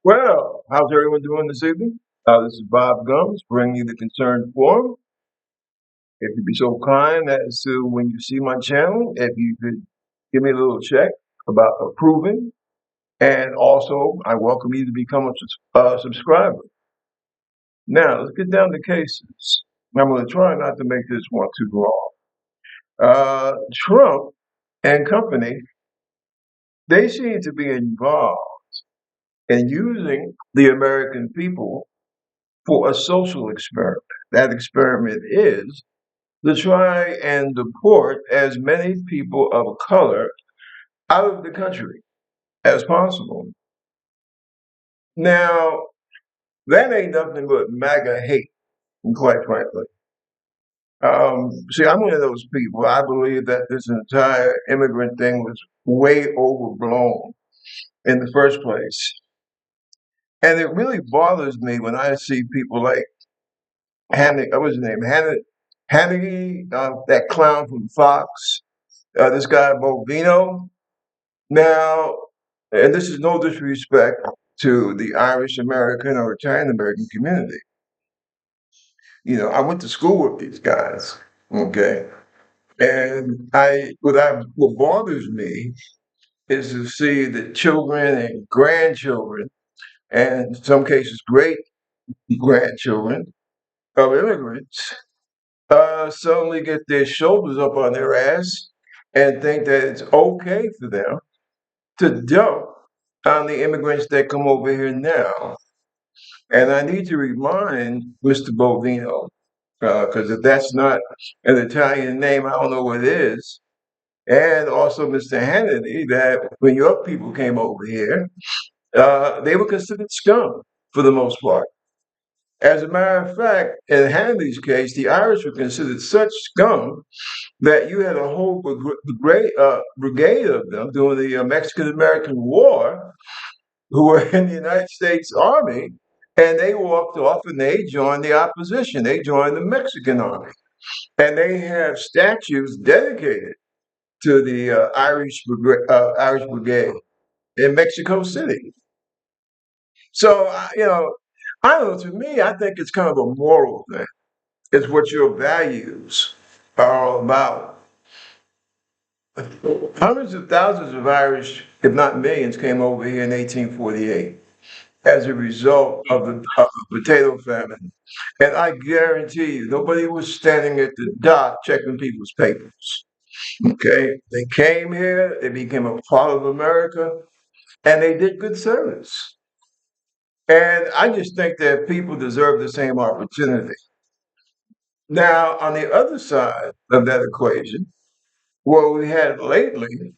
Well, how's everyone doing this evening? This is Bob Gums bringing you the Concerned Forum. If you'd be so kind as to, when you see my channel, if you could give me a little check about approving. And also, I welcome you to become a subscriber. Now, let's get down to cases. I'm going to try not to make this one too long. Trump and company, they seem to be involved in using the American people for a social experiment. That experiment is to try and deport as many people of color out of the country as possible. Now, that ain't nothing but MAGA hate, quite frankly. See, I'm one of those people. I believe that this entire immigrant thing was way overblown in the first place. And it really bothers me when I see people like what's his name? Hannity, that clown from Fox, this guy Bovino. Now, and this is no disrespect to the Irish American or Italian American community. I went to school with these guys, okay? And what bothers me is to see the children and grandchildren, and in some cases great grandchildren of immigrants, suddenly get their shoulders up on their ass and think that it's okay for them to dump on the immigrants that come over here now. And I need to remind Mr. Bovino, because if that's not an Italian name, I don't know what it is. And also Mr. Hannity, that when your people came over here, they were considered scum for the most part. As a matter of fact, in Hannity's case, the Irish were considered such scum that you had a whole brigade of them during the Mexican-American War who were in the United States Army, and they walked off and they joined the opposition. They joined the Mexican Army. And they have statues dedicated to the Irish Brigade in Mexico City. So, I don't know, to me, I think it's kind of a moral thing. It's what your values are all about. Hundreds of thousands of Irish, if not millions, came over here in 1848 as a result of the potato famine. And I guarantee you, nobody was standing at the dock checking people's papers. Okay? They came here, they became a part of America, and they did good service. And I just think that people deserve the same opportunity. Now, on the other side of that equation, what we had lately,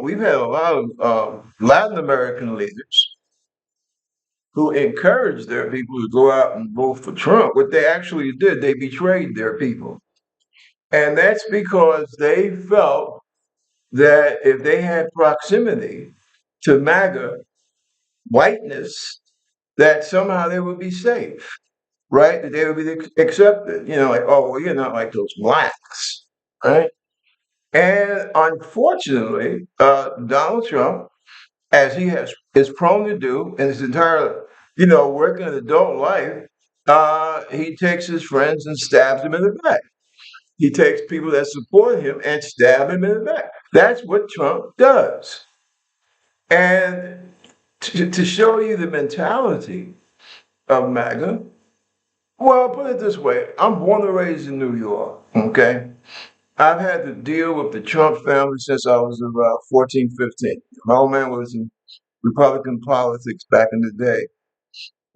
we've had a lot of Latin American leaders who encouraged their people to go out and vote for Trump. What they actually did, they betrayed their people. And that's because they felt that if they had proximity to MAGA whiteness, that somehow they would be safe, right? That they would be accepted. Like, oh, well, you're not like those blacks, right? And unfortunately, Donald Trump, as is prone to do in his entire, working adult life, he takes his friends and stabs them in the back. He takes people that support him and stab him in the back. That's what Trump does. And to show you the mentality of MAGA, well, put it this way. I'm born and raised in New York, okay? I've had to deal with the Trump family since I was about 14, 15. My old man was in Republican politics back in the day.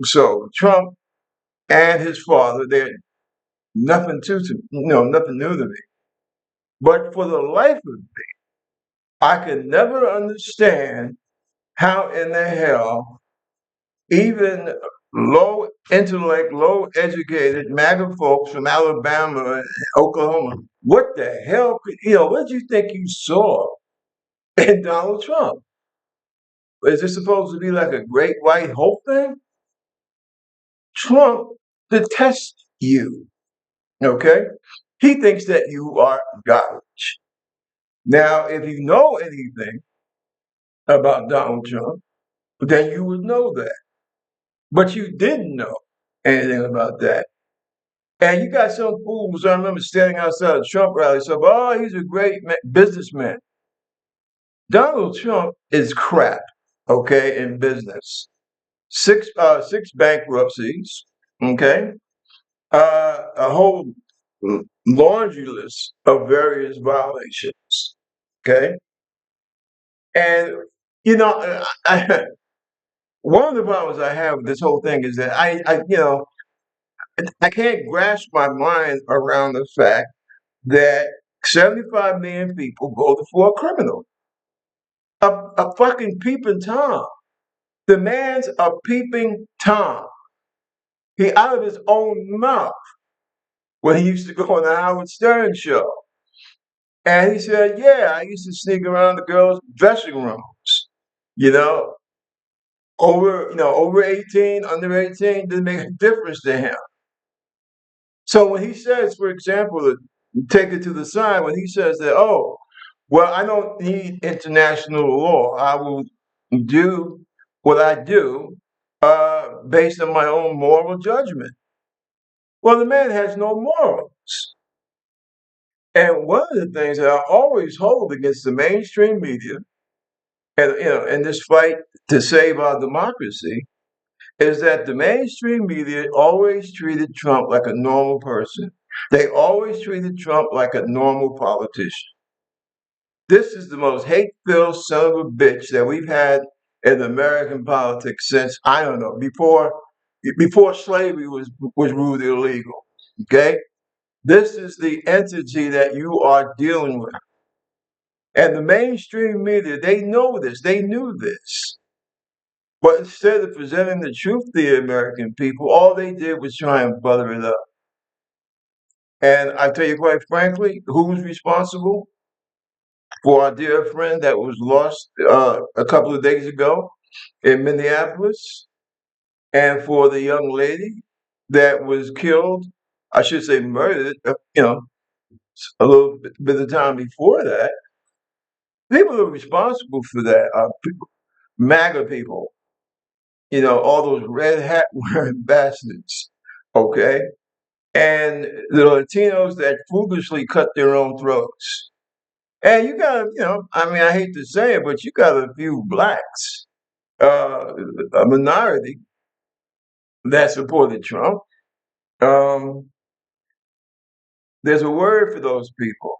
So Trump and his father, they're nothing new to me. But for the life of me, I could never understand how in the hell even low intellect, low educated MAGA folks from Alabama and Oklahoma, what the hell what did you think you saw in Donald Trump? Is this supposed to be like a great white hope thing? Trump detests you, okay? He thinks that you are garbage. Now, if you know anything about Donald Trump, then you would know that. But you didn't know anything about that. And you got some fools, I remember standing outside a Trump rally, said, oh, he's a great businessman. Donald Trump is crap, okay, in business. Six bankruptcies, okay, a whole laundry list of various violations, okay, and one of the problems I have with this whole thing is that I can't grasp my mind around the fact that 75 million people voted for a criminal, a fucking peeping Tom. The man's a peeping Tom. He out of his own mouth when he used to go on the Howard Stern show. And he said, yeah, I used to sneak around the girls' dressing rooms. You know, over 18, under 18, didn't make a difference to him. So when he says, for example, take it to the side, when he says that, oh, well, I don't need international law. I will do what I do based on my own moral judgment. Well, the man has no morals. And one of the things that I always hold against the mainstream media, and in this fight to save our democracy, is that the mainstream media always treated Trump like a normal person. They always treated Trump like a normal politician. This is the most hate-filled son of a bitch that we've had in American politics since, I don't know, before slavery was ruled illegal. Okay? This is the entity that you are dealing with. And the mainstream media, they know this, they knew this. But instead of presenting the truth to the American people, all they did was try and butter it up. And I tell you quite frankly, who's responsible for our dear friend that was lost a couple of days ago in Minneapolis, and for the young lady that was killed, I should say murdered, a little bit of time before that? People who are responsible for that are people, MAGA people, all those red hat wearing bastards, okay? And the Latinos that foolishly cut their own throats. And you got, I mean, I hate to say it, but you got a few blacks, a minority that supported Trump. Um, there's a word for those people.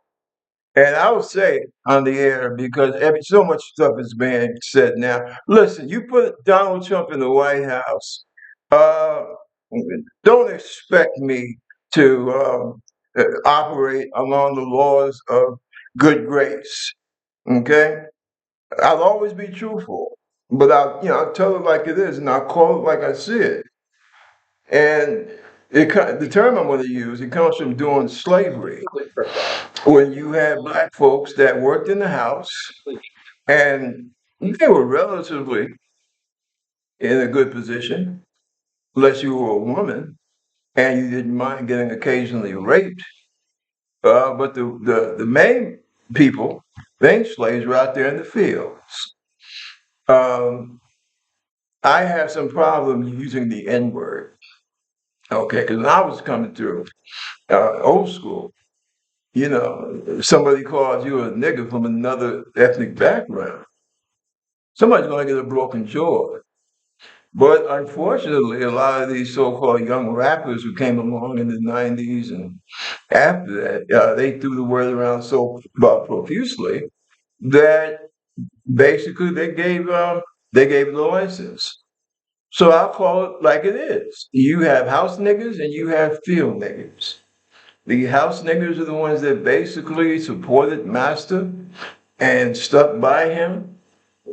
And I will say on the air because so much stuff is being said now. Listen, you put Donald Trump in the White House. Uh, don't expect me to operate along the laws of good grace. Okay, I'll always be truthful, but I'll tell it like it is, and I'll call it like I see it. And the term I'm going to use, it comes from doing slavery, when you had black folks that worked in the house and they were relatively in a good position, unless you were a woman and you didn't mind getting occasionally raped. But the main people, main slaves, were out there in the fields. Um, I have some problem using the N word, okay, because when I was coming through old school, somebody calls you a nigger from another ethnic background, somebody's going to get a broken jaw. But unfortunately, a lot of these so-called young rappers who came along in the 90s and after that, they threw the word around so profusely that basically they gave the license. So I'll call it like it is. You have house niggas and you have field niggas. The house niggas are the ones that basically supported Master and stuck by him,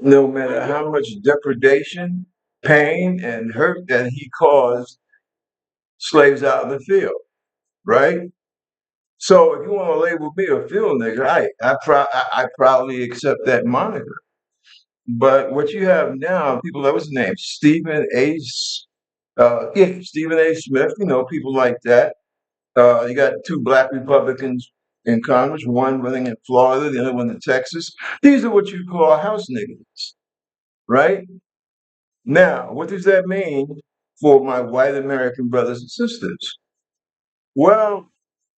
no matter how much depredation, pain, and hurt that he caused slaves out in the field, right? So if you want to label me a field nigga, I proudly accept that moniker. But what you have now, people, that was his name, Stephen A. Smith, people like that. You got two black Republicans in Congress, one running in Florida, the other one in Texas. These are what you call house niggas, right? Now, what does that mean for my white American brothers and sisters? Well,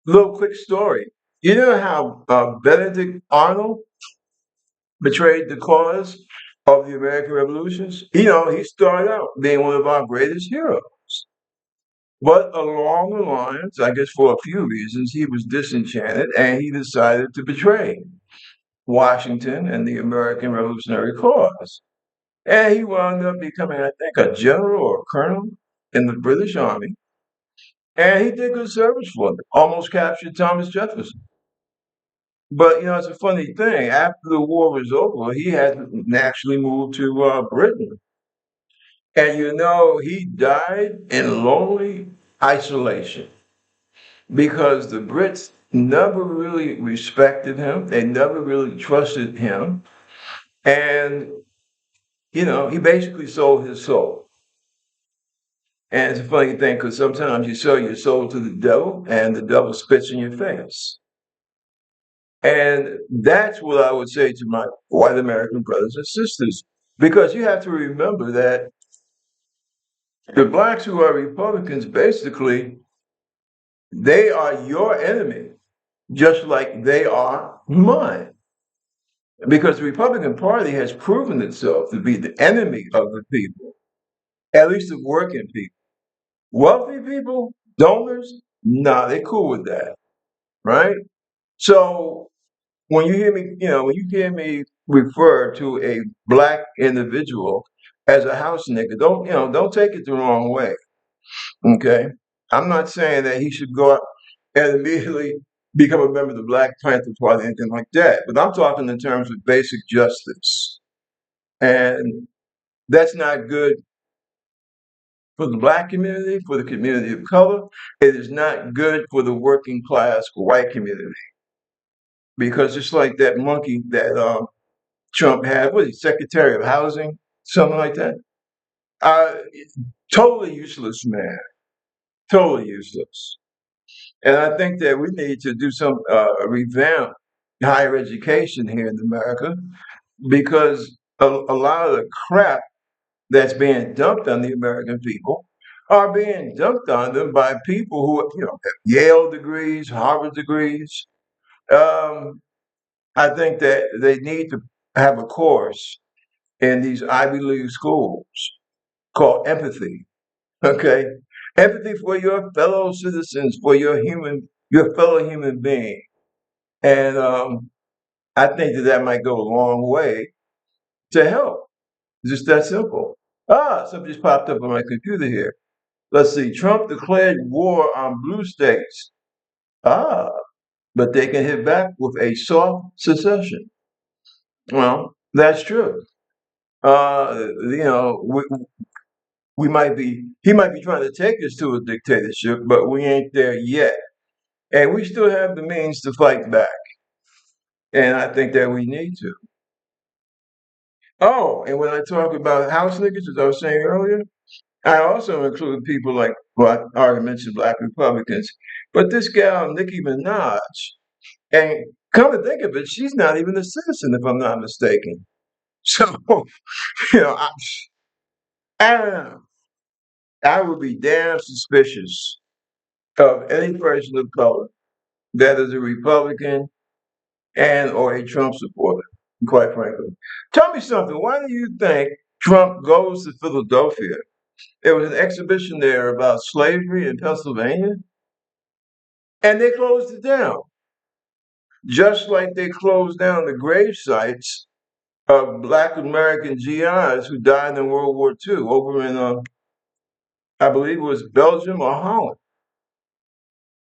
little quick story. You know how Benedict Arnold betrayed the cause of the American revolutions? He started out being one of our greatest heroes. But along the lines, I guess for a few reasons, he was disenchanted and he decided to betray Washington and the American Revolutionary cause. And he wound up becoming, I think, a general or a colonel in the British Army. And he did good service for them, almost captured Thomas Jefferson. But, it's a funny thing. After the war was over, he had to naturally move to Britain. And, he died in lonely isolation because the Brits never really respected him. They never really trusted him. And, he basically sold his soul. And it's a funny thing because sometimes you sell your soul to the devil and the devil spits in your face. And that's what I would say to my white American brothers and sisters, because you have to remember that the blacks who are Republicans, basically, they are your enemy, just like they are mine. Because the Republican Party has proven itself to be the enemy of the people, at least of working people. Wealthy people, donors, nah, they're cool with that, right? So when you hear me refer to a black individual as a house nigga, don't take it the wrong way. Okay. I'm not saying that he should go out and immediately become a member of the Black Panther Party, anything like that. But I'm talking in terms of basic justice. And that's not good for the black community, for the community of color. It is not good for the working class white community. Because just like that monkey that Trump had, what is he, Secretary of Housing, something like that. Uh, totally useless man, totally useless. And I think that we need to do some revamp higher education here in America because a lot of the crap that's being dumped on the American people are being dumped on them by people who have Yale degrees, Harvard degrees. Um, I think that they need to have a course in these Ivy League schools called empathy. Okay, empathy for your fellow citizens, for your fellow human being, and I think that might go a long way to help. Just that simple. Something just popped up on my computer here. Let's see. Trump declared war on blue states. Ah, but they can hit back with a soft secession. Well, that's true. You know, he might be trying to take us to a dictatorship, but we ain't there yet. And we still have the means to fight back. And I think that we need to. Oh, and when I talk about house niggas, as I was saying earlier, I also include people like, well, I already mentioned black Republicans, but this gal, Nicki Minaj, and come to think of it, she's not even a citizen, if I'm not mistaken. So, you know, I, I don't know. I would be damn suspicious of any person of color that is a Republican and or a Trump supporter, quite frankly. Tell me something. Why do you think Trump goes to Philadelphia? There was an exhibition there about slavery in Pennsylvania, and they closed it down, just like they closed down the grave sites of Black American GIs who died in World War II over in, I believe it was Belgium or Holland.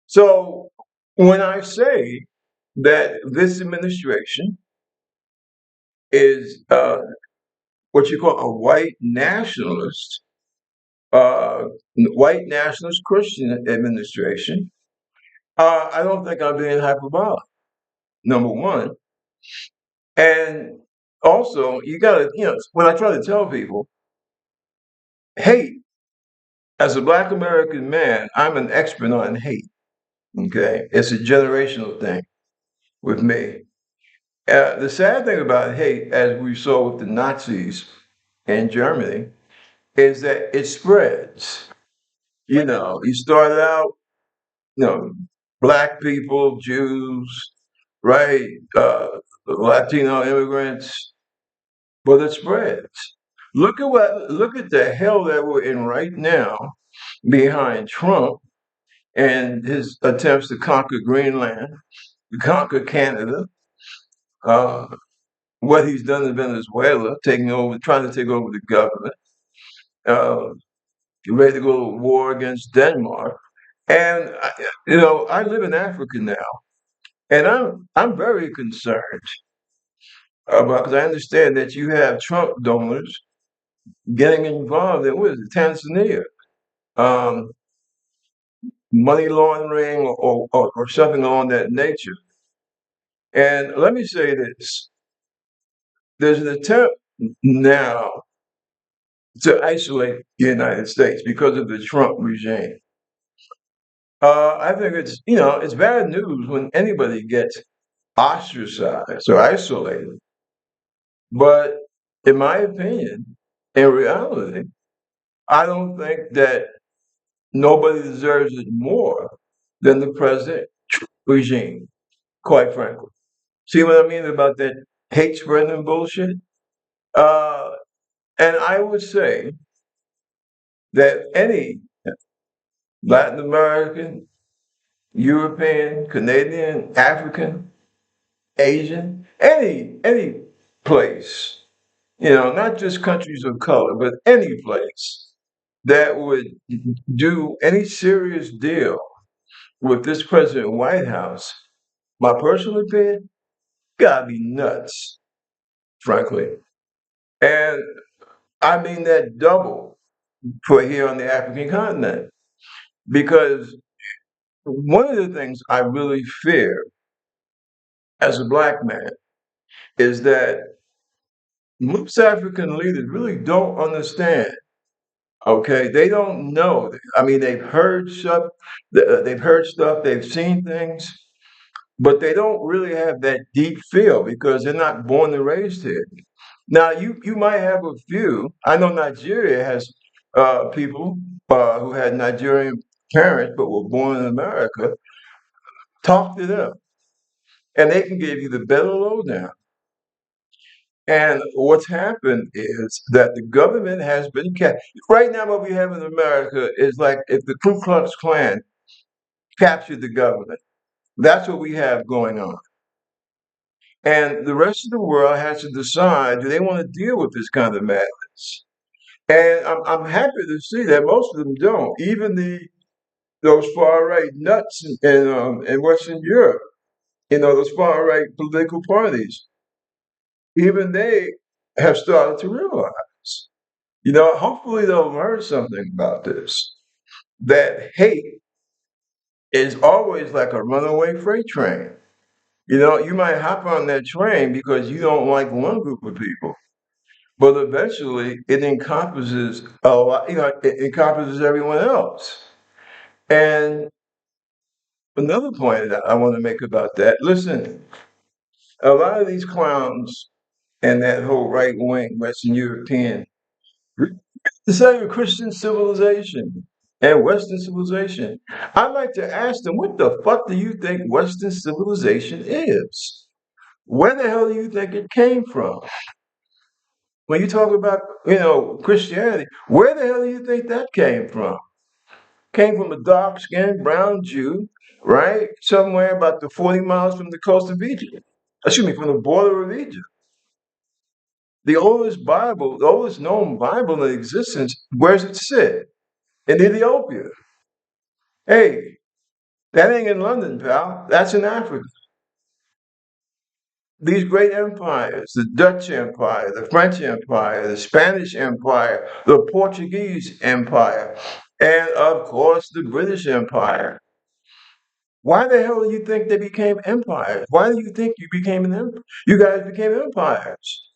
So when I say that this administration is what you call a uh, white nationalist Christian administration, I don't think I'm being hyperbolic. Number one, and also you gotta, when I try to tell people, hate as a Black American man, I'm an expert on hate. Okay, it's a generational thing with me. The sad thing about hate, as we saw with the Nazis in Germany, is that it spreads. You started out, you know, black people, Jews, right? Latino immigrants, but it spreads. Look at the hell that we're in right now behind Trump and his attempts to conquer Greenland, to conquer Canada, uh, what he's done in Venezuela, trying to take over the government, uh, ready to go to war against Denmark. And I live in Africa now, and I'm very concerned about because I understand that you have Trump donors getting involved in what is it, Tanzania, um, money laundering or something along that nature. And let me say this: there's an attempt now to isolate the United States because of the Trump regime. I think it's bad news when anybody gets ostracized or isolated. But in my opinion, in reality, I don't think that nobody deserves it more than the present regime, quite frankly. See what I mean about that hate spreading bullshit? Uh, and I would say that any Latin American, European, Canadian, African, Asian, any place, not just countries of color, but any place that would do any serious deal with this President White House, my personal opinion, gotta be nuts, frankly. And I mean that double for here on the African continent. Because one of the things I really fear as a black man is that most African leaders really don't understand. Okay, they don't know. I mean, they've heard stuff, they've seen things, but they don't really have that deep feel because they're not born and raised here. Now, you might have a few. I know Nigeria has people who had Nigerian parents but were born in America. Talk to them, and they can give you the better lowdown. And what's happened is that the government has been kept. Right now, what we have in America is like if the Ku Klux Klan captured the government. That's what we have going on. And the rest of the world has to decide, do they want to deal with this kind of madness? And I'm happy to see that most of them don't. Even those far right nuts in Western Europe, those far right political parties, even they have started to realize. Hopefully they'll learn something about this. That hate is always like a runaway freight train. You might hop on that train because you don't like one group of people, but eventually it encompasses a lot, it encompasses everyone else. And another point that I want to make about that, listen, a lot of these clowns and that whole right wing Western European, the same Christian civilization and Western civilization. I'd like to ask them, what the fuck do you think Western civilization is? Where the hell do you think it came from? When you talk about, Christianity, where the hell do you think that came from? Came from a dark-skinned brown Jew, right? Somewhere about the 40 miles from the coast of Egypt. Excuse me, from the border of Egypt. The oldest known Bible in existence, where's it sit? In Ethiopia. Hey, that ain't in London, pal. That's in Africa. These great empires, the Dutch Empire, the French Empire, the Spanish Empire, the Portuguese Empire, and of course the British Empire. Why the hell do you think they became empires? Why do you think you became an empire? You guys became empires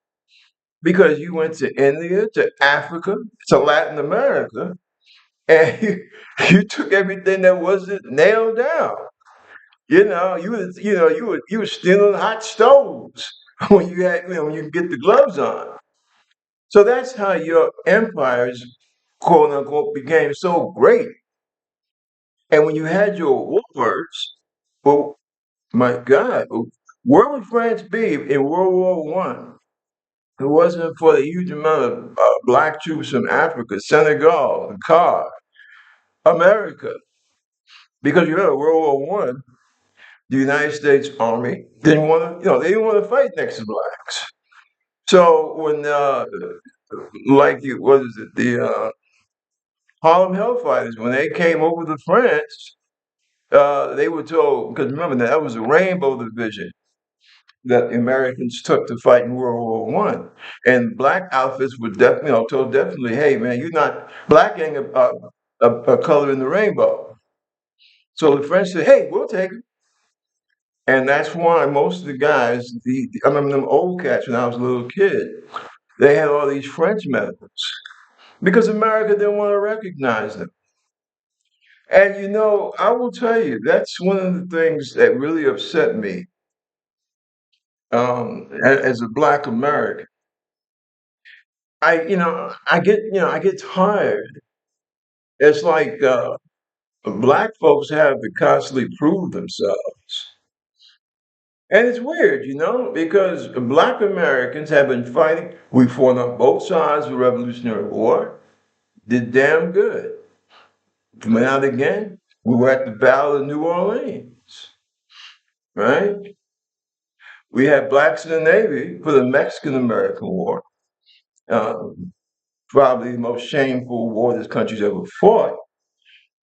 because you went to India, to Africa, to Latin America, and you took everything that wasn't nailed down. You were stealing hot stoves when you get the gloves on. So that's how your empires quote unquote became so great. And when you had your wars, well, my God, where would France be in World War One? If it wasn't for the huge amount of black troops from Africa, Senegal, the CAR, America. Because you know, World War One, the United States Army didn't want to, they didn't want to fight next to blacks. So when, like, what is it, the Harlem Hellfighters, when they came over to France, they were told, because remember that was a Rainbow Division that the Americans took to fight in World War One, and black outfits were definitely, told definitely, hey man, you're not black ain't a color in the rainbow. So the French said, hey, we'll take it. And that's why most of the guys, I remember them old cats when I was a little kid, they had all these French medals because America didn't want to recognize them. And I will tell you, that's one of the things that really upset me as a black American. I get tired. It's like black folks have to constantly prove themselves. And it's weird, because black Americans have been fighting. We fought on both sides of the Revolutionary War, did damn good. Went out again. We were at the Battle of New Orleans, right? We had blacks in the Navy for the Mexican American War, probably the most shameful war this country's ever fought.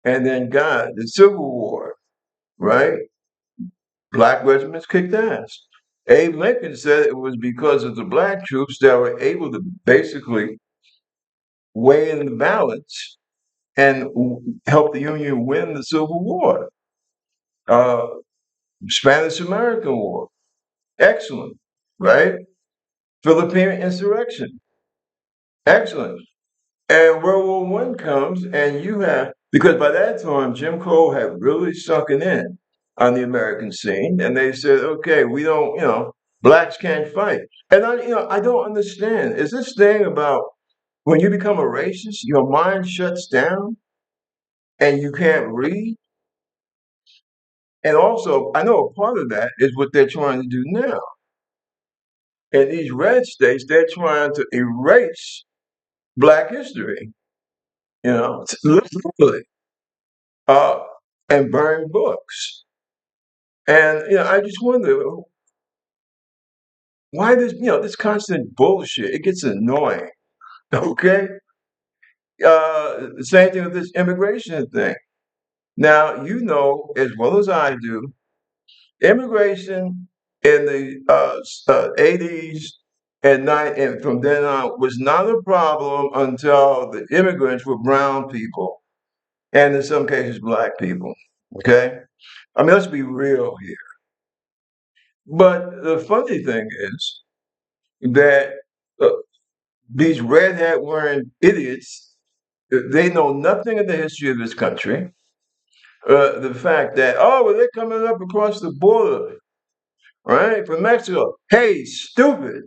And then, God, the Civil War, right? Black regiments kicked ass. Abe Lincoln said it was because of the black troops that were able to basically weigh in the balance and help the Union win the Civil War. Uh, Spanish American War, excellent, right? Philippine insurrection, excellent. And World War One comes, and you have because by that time Jim Crow had really sunken in on the American scene, and they said, "Okay, we don't, blacks can't fight." And I don't understand. Is this thing about when you become a racist, your mind shuts down and you can't read? And also, I know a part of that is what they're trying to do now. In these red states, they're trying to erase Black history, literally, uh, and burn books. And I just wonder why this constant bullshit. It gets annoying. Okay, the same thing with this immigration thing. Now as well as I do, immigration in the 80s and from then on was not a problem until the immigrants were brown people and in some cases black people. Okay, I mean let's be real here. But the funny thing is that uh, these red hat wearing idiots, they know nothing of the history of this country. The fact that, oh, well, they're coming up across the border, right, from Mexico. Hey, stupid.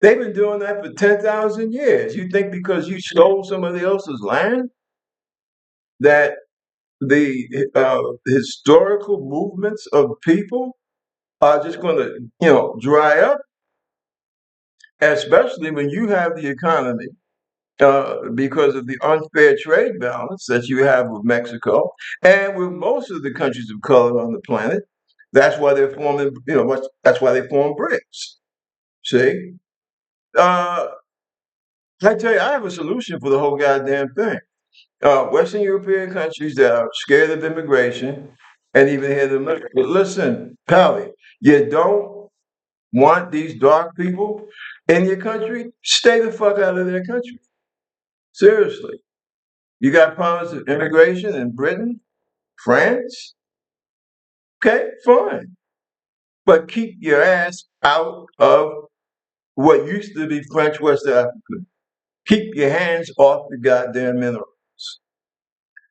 They've been doing that for 10,000 years. You think because you stole somebody else's land that the historical movements of people are just going to, dry up, especially when you have the economy because of the unfair trade balance that you have with Mexico and with most of the countries of color on the planet. That's why they're forming, that's why they form BRICS. See, uh, I tell you, I have a solution for the whole goddamn thing. Western European countries that are scared of immigration and even here in America. But listen, Pally, you don't want these dark people in your country? Stay the fuck out of their country. Seriously. You got problems with immigration in Britain, France? Okay, fine. But keep your ass out of what used to be French West Africa. Keep your hands off the goddamn minerals.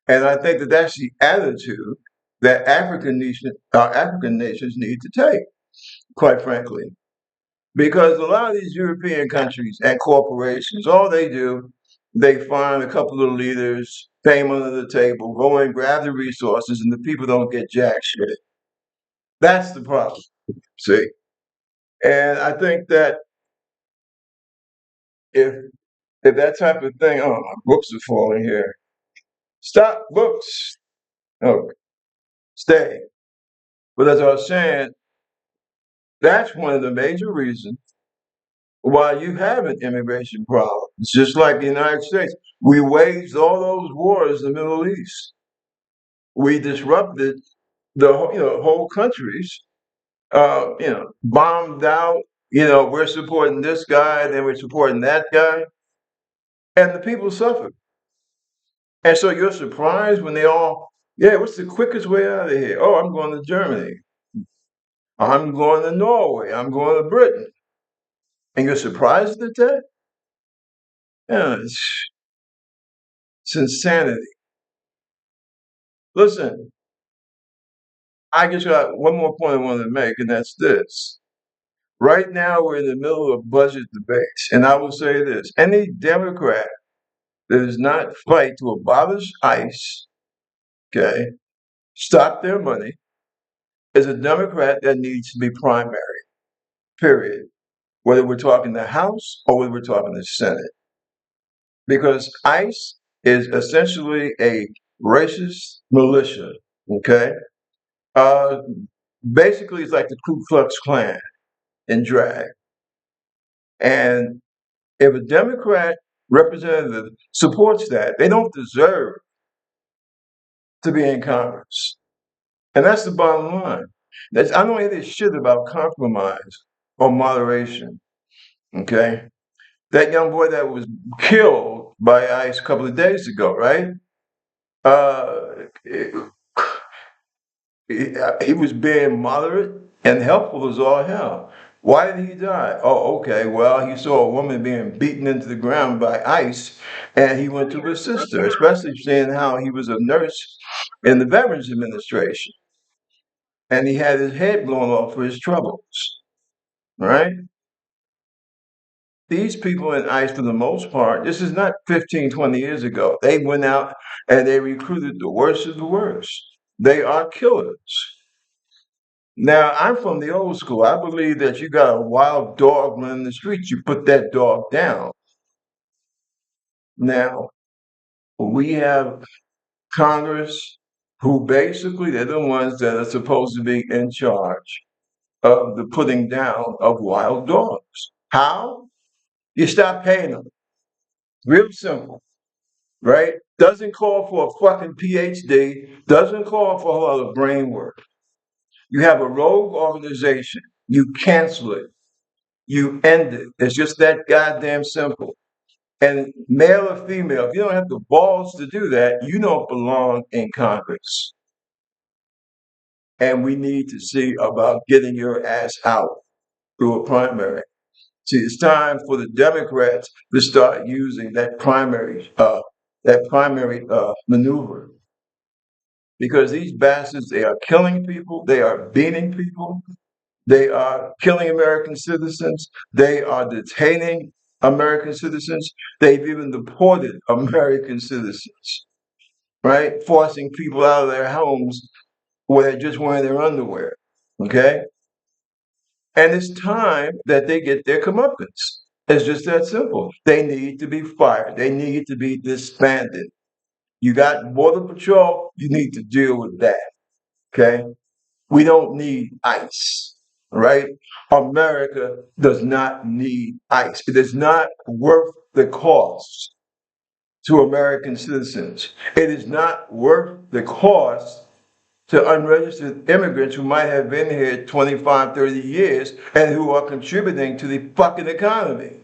And I think that that's the attitude that African nations need to take, quite frankly. Because a lot of these European countries and corporations, all they do, they find a couple of leaders, pay them under the table, go and grab the resources, and the people don't get jack shit. That's the problem. See, and I think that if if that type of thing, oh, my books are falling here. Stop books. Oh, stay. But as I was saying, that's one of the major reasons why you have an immigration problem. It's just like the United States. We waged all those wars in the Middle East. We disrupted whole countries. Bombed out. We're supporting this guy, then we're supporting that guy, and the people suffered. And so you're surprised when they all, yeah, what's the quickest way out of here? Oh, I'm going to Germany. I'm going to Norway. I'm going to Britain. And you're surprised at that? Yeah, it's insanity. Listen, I just got one more point I wanted to make, and that's this. Right now, we're in the middle of budget debates. And I will say this any Democrat that does not fight to abolish ICE, okay, stop their money, is a Democrat that needs to be primary, period. Whether we're talking the House or whether we're talking the Senate. Because ICE is essentially a racist militia, okay? Uh, Basically, it's like the Ku Klux Klan in drag. And if a Democrat representative supports that, they don't deserve to be in Congress. And that's the bottom line. I don't hear this shit about compromise or moderation, okay? That young boy that was killed by ICE a couple of days ago, right? Uh, he was being moderate and helpful as all hell. Why did he die? Oh, okay. Well, he saw a woman being beaten into the ground by ICE, and he went to assist her, especially seeing how he was a nurse in the Veterans Administration, and he had his head blown off for his troubles. Right? These people in ICE, for the most part, this is not 15, 20 years ago. They went out and they recruited the worst of the worst. They are killers. Now, I'm from the old school. I believe that you got a wild dog running the streets, you put that dog down. Now, we have Congress who basically they're the ones that are supposed to be in charge of the putting down of wild dogs. How? You stop paying them. Real simple, right? Doesn't call for a fucking PhD, doesn't call for a lot of brain work. You have a rogue organization, you cancel it. You end it. It's just that goddamn simple. And male or female, if you don't have the balls to do that, you don't belong in Congress. And we need to see about getting your ass out through a primary. See, it's time for the Democrats to start using that primary maneuver. Because these bastards, they are killing people, they are beating people, they are killing American citizens. They are detaining American citizens. They've even deported American citizens, right? Forcing people out of their homes where they're just wearing their underwear, okay? And it's time that they get their comeuppance. It's just that simple. They need to be fired. They need to be disbanded. You got Border Patrol, you need to deal with that, okay? We don't need ICE, right? America does not need ICE. It is not worth the cost to American citizens. It is not worth the cost to unregistered immigrants who might have been here 25, 30 years and who are contributing to the fucking economy.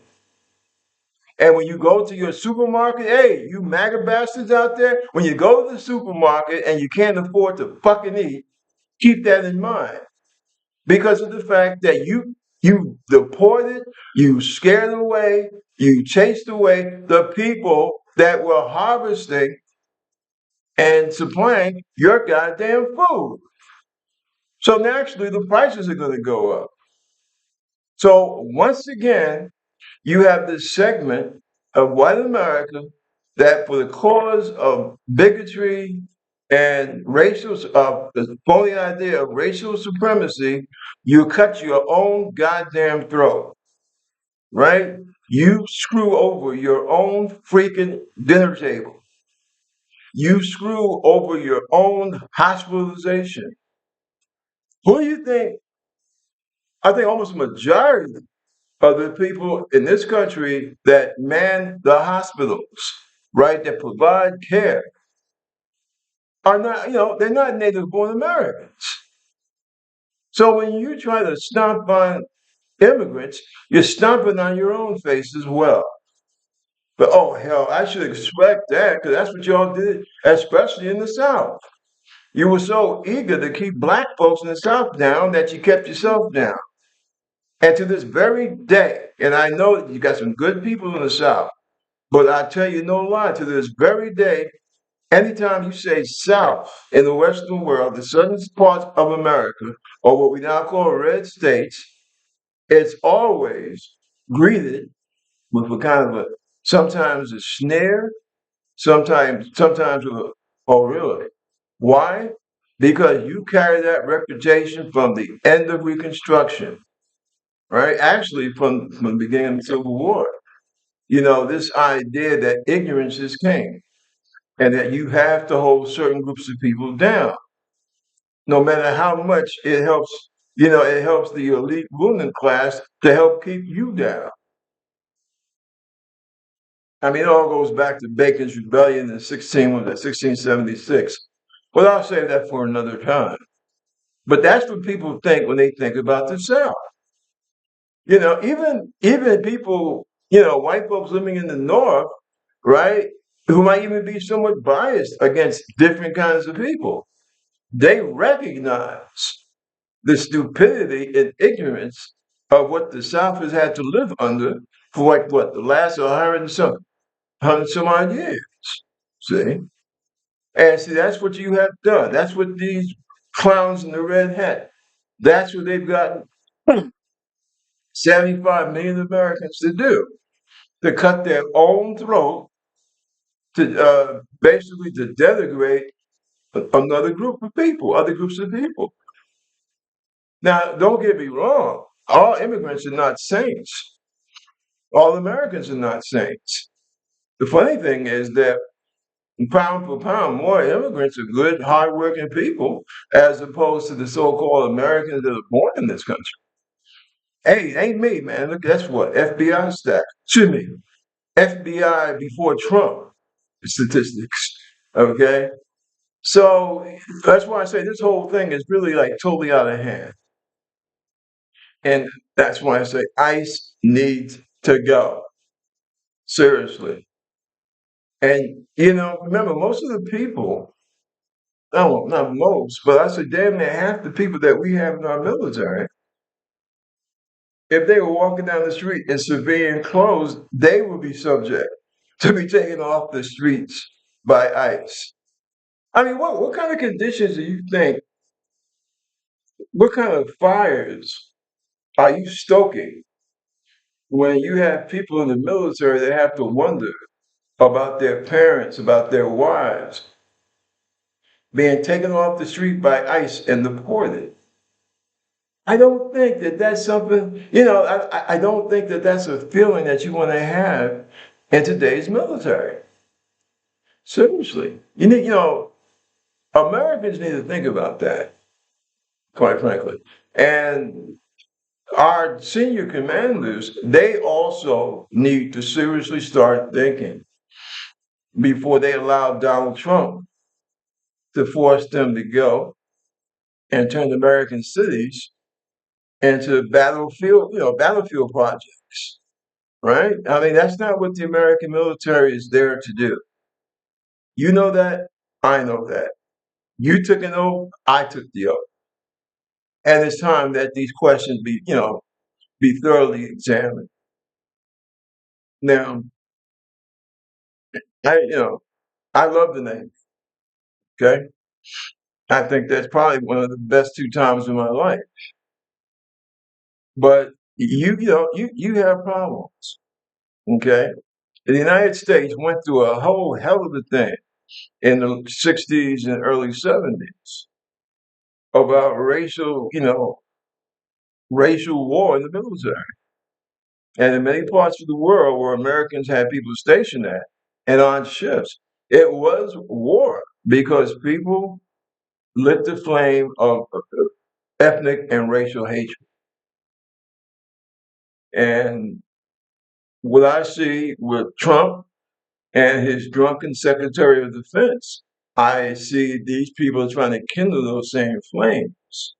And when you go to your supermarket, hey, you MAGA bastards out there, when you go to the supermarket and you can't afford to fucking eat, keep that in mind. Because of the fact that you deported, you scared away, you chased away the people that were harvesting and supplying your goddamn food. So naturally, the prices are going to go up. So once again, you have this segment of white America that for the cause of bigotry and the phony idea of racial supremacy, you cut your own goddamn throat, right? You screw over your own freaking dinner table. You screw over your own hospitalization. Who do you think? I think almost a majority of the people in this country that man the hospitals, right, that provide care are not, they're not native born Americans. So when you try to stomp on immigrants, you're stomping on your own face as well. But oh hell, I should expect that because that's what y'all did, especially in the South. You were so eager to keep black folks in the South down that you kept yourself down. And to this very day, and I know that you got some good people in the South, but I tell you no lie, to this very day, anytime you say South in the Western world, the southern parts of America, or what we now call red states, it's always greeted with a kind of a sometimes a snare, sometimes with a oh really? Why? Because you carry that reputation from the end of Reconstruction, right? Actually, from the beginning of the Civil War. This idea that ignorance is king and that you have to hold certain groups of people down, no matter how much it helps the elite ruling class to help keep you down. I mean, it all goes back to Bacon's Rebellion in 1676. But I'll save that for another time. But that's what people think when they think about the South. Even people, white folks living in the North, right, who might even be somewhat biased against different kinds of people, they recognize the stupidity and ignorance of what the South has had to live under for like what the last 100 some odd years. See, and see that's what you have done. That's what these clowns in the red hat. That's what they've gotten 75 million Americans to do, to cut their own throat, to basically to denigrate another group of people, other groups of people. Now, don't get me wrong. All immigrants are not saints. All Americans are not saints. The funny thing is that pound for pound, more immigrants are good, hardworking people as opposed to the so-called Americans that are born in this country. Hey, it ain't me, man. Look, that's what FBI stack. Excuse me, FBI before Trump statistics. Okay, so that's why I say this whole thing is really like totally out of hand, and that's why I say ICE needs to go seriously. And remember, most of the people, no, not most, but I say damn near half the people that we have in our military, if they were walking down the street in civilian clothes, they would be subject to be taken off the streets by ICE. I mean, what kind of conditions do you think, what kind of fires are you stoking when you have people in the military that have to wonder about their parents, about their wives being taken off the street by ICE and deported? I don't think that that's something, I don't think that that's a feeling that you want to have in today's military. Seriously. Americans need to think about that, quite frankly. And our senior commanders, they also need to seriously start thinking before they allow Donald Trump to force them to go and turn American cities into battlefield projects, right? I mean, that's not what the American military is there to do. You know that, I know that. You took an oath, I took the oath. And it's time that these questions be thoroughly examined. Now, I, you know, I love the Navy. Okay, I think that's probably one of the best 2 times in my life. But you have problems. Okay, The United States went through a whole hell of a thing in the 60s and early 70s about racial war in the military. And in many parts of the world where Americans had people stationed at and on ships, it was war because people lit the flame of ethnic and racial hatred. And what I see with Trump and his drunken Secretary of Defense, I see these people trying to kindle those same flames.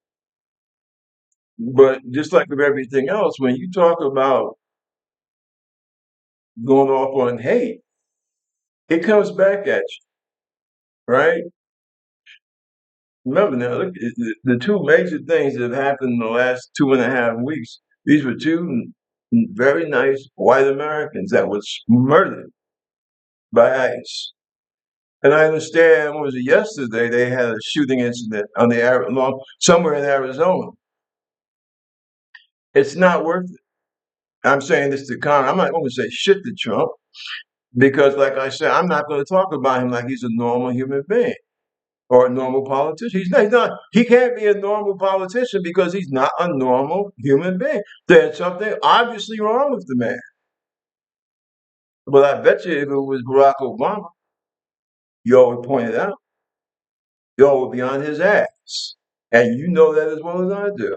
But just like with everything else, when you talk about going off on hate, it comes back at you, right? Remember now, look, the two major things that have happened in the last 2.5 weeks, these were two very nice white Americans that was murdered by ICE. And I understand, what was it, yesterday, they had a shooting incident on somewhere in Arizona. It's not worth it. I'm saying this to Con. I'm not going to say shit to Trump because, like I said, I'm not going to talk about him like he's a normal human being or a normal politician. He's not. He can't be a normal politician because he's not a normal human being. There's something obviously wrong with the man. But I bet you if it was Barack Obama, y'all would point it out. Y'all would be on his ass. And you know that as well as I do.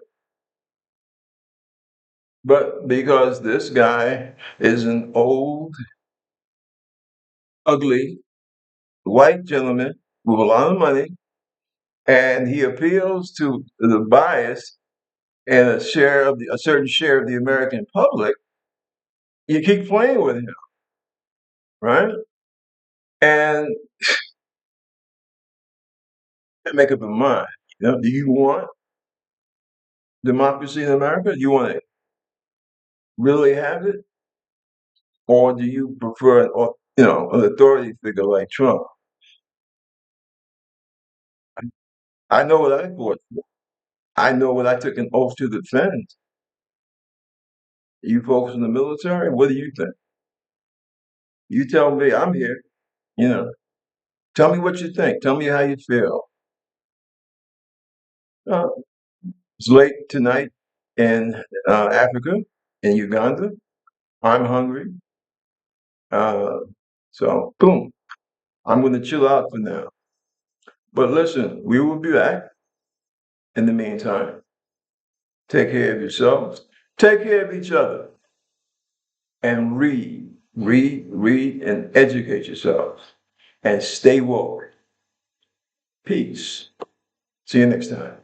But because this guy is an old, ugly, white gentleman with a lot of money, and he appeals to the bias and a certain share of the American public, you keep playing with him, right? And make up your mind. Do you want democracy in America? Do you want to really have it, or do you prefer an authority figure like Trump? I know what I fought for. I know what I took an oath to defend. You folks in the military, what do you think? You tell me. I'm here. You know, tell me what you think. Tell me how you feel. Uh, it's late tonight in Africa, in Uganda. I'm hungry. Uh, so, boom. I'm going to chill out for now. But listen, we will be back. In the meantime, take care of yourselves, take care of each other, and read, and educate yourselves, and stay woke. Peace. See you next time.